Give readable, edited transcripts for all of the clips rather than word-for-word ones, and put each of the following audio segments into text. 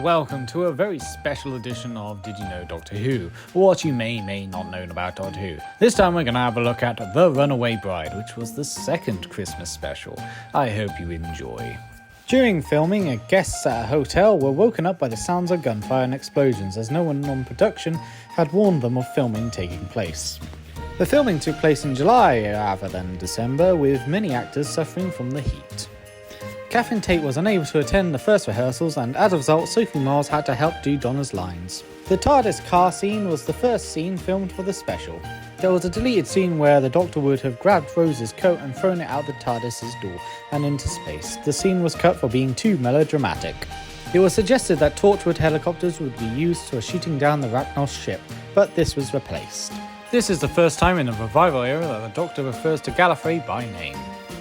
welcome to a very special edition of Did You Know Doctor Who, or what you may not know about Doctor Who. This time we're going to have a look at The Runaway Bride, which was the second Christmas special. I hope you enjoy. During filming, guests at a hotel were woken up by the sounds of gunfire and explosions, as no one on production had warned them of filming taking place. The filming took place in July rather than December, with many actors suffering from the heat. Catherine Tate was unable to attend the first rehearsals, and as a result, Sophie Miles had to help do Donna's lines. The TARDIS car scene was the first scene filmed for the special. There was a deleted scene where the Doctor would have grabbed Rose's coat and thrown it out the TARDIS's door and into space. The scene was cut for being too melodramatic. It was suggested that Torchwood helicopters would be used for shooting down the Rachnos ship, but this was replaced. This is the first time in the revival era that the Doctor refers to Gallifrey by name.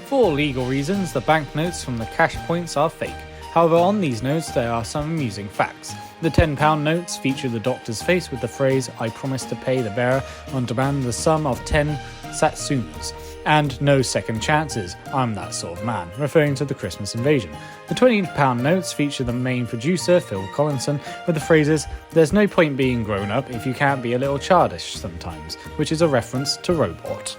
For legal reasons, the banknotes from the cash points are fake. However, on these notes there are some amusing facts. The £10 notes feature the Doctor's face with the phrase, "I promise to pay the bearer on demand the sum of 10 satsumas," and "no second chances, I'm that sort of man," referring to the Christmas invasion. The £20 notes feature the main producer, Phil Collinson, with the phrases, "There's no point being grown up if you can't be a little childish sometimes," which is a reference to Robot.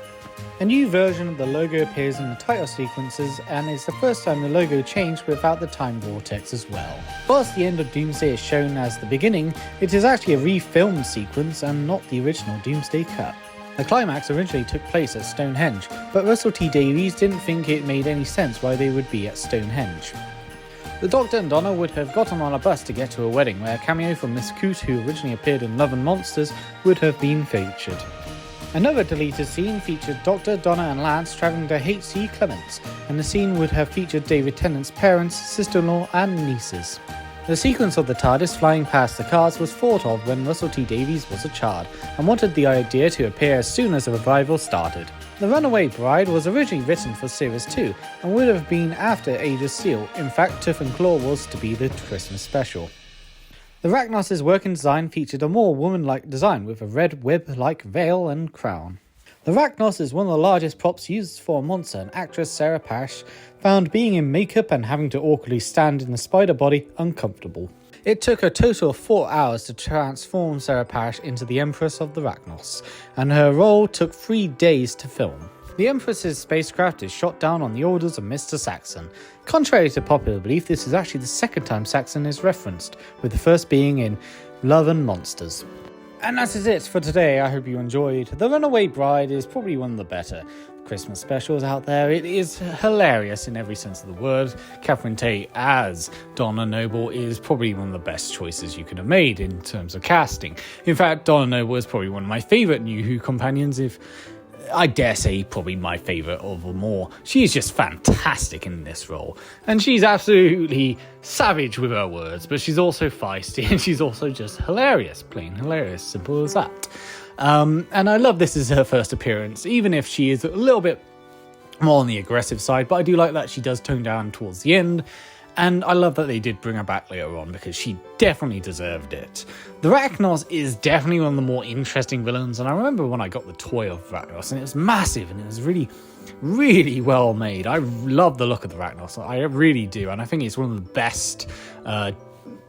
A new version of the logo appears in the title sequences, and is the first time the logo changed without the time vortex as well. Whilst the end of Doomsday is shown as the beginning, it is actually a refilmed sequence and not the original Doomsday cut. The climax originally took place at Stonehenge, but Russell T Davies didn't think it made any sense why they would be at Stonehenge. The Doctor and Donna would have gotten on a bus to get to a wedding where a cameo from Miss Coote, who originally appeared in Love and Monsters, would have been featured. Another deleted scene featured Doctor, Donna and Lance travelling to H.C. Clements, and the scene would have featured David Tennant's parents, sister-in-law and nieces. The sequence of the TARDIS flying past the cars was thought of when Russell T Davies was a child, and wanted the idea to appear as soon as the revival started. The Runaway Bride was originally written for Series 2, and would have been after Age of Steel. In fact, Tooth and Claw was to be the Christmas special. The Rachnos' working design featured a more woman-like design with a red web-like veil and crown. The Rachnos is one of the largest props used for a monster, and actress Sarah Pash found being in makeup and having to awkwardly stand in the spider body uncomfortable. It took a total of 4 hours to transform Sarah Pash into the Empress of the Rachnos, and her role took 3 days to film. The Empress's spacecraft is shot down on the orders of Mr. Saxon. Contrary to popular belief, this is actually the second time Saxon is referenced, with the first being in Love and Monsters. And that is it for today. I hope you enjoyed. The Runaway Bride is probably one of the better Christmas specials out there. It is hilarious in every sense of the word. Catherine Tate as Donna Noble is probably one of the best choices you could have made in terms of casting. In fact, Donna Noble is probably one of my favourite New Who companions, if I dare say probably my favourite of them all. She's just fantastic in this role, and she's absolutely savage with her words, but she's also feisty, and she's also just hilarious, plain hilarious, simple as that. And I love this as her first appearance, even if she is a little bit more on the aggressive side, but I do like that she does tone down towards the end. And I love that they did bring her back later on, because she definitely deserved it. The Rachnos is definitely one of the more interesting villains, and I remember when I got the toy of Rachnos, and it was massive, and it was really, really well made. I love the look of the Rachnos, I really do, and I think it's one of the best,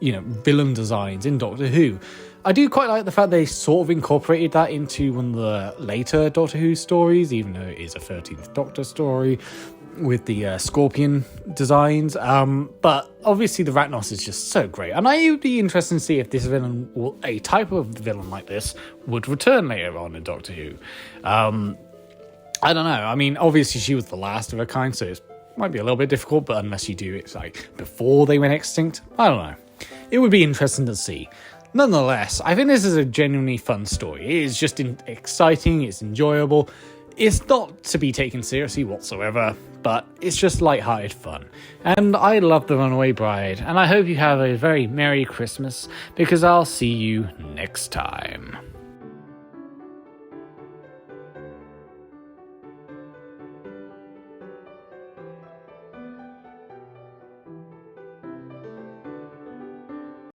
villain designs in Doctor Who. I do quite like the fact they sort of incorporated that into one of the later Doctor Who stories, even though it is a 13th Doctor story, with the Scorpion designs, but obviously the Rachnos is just so great, and I would be interested to see if this villain, or a type of villain like this, would return later on in Doctor Who. I don't know, I mean, obviously she was the last of her kind, so it might be a little bit difficult, but unless you do it like before they went extinct, I don't know. It would be interesting to see. Nonetheless, I think this is a genuinely fun story. It is just exciting, it's enjoyable. It's not to be taken seriously whatsoever, but it's just light-hearted fun. And I love The Runaway Bride, and I hope you have a very Merry Christmas, because I'll see you next time.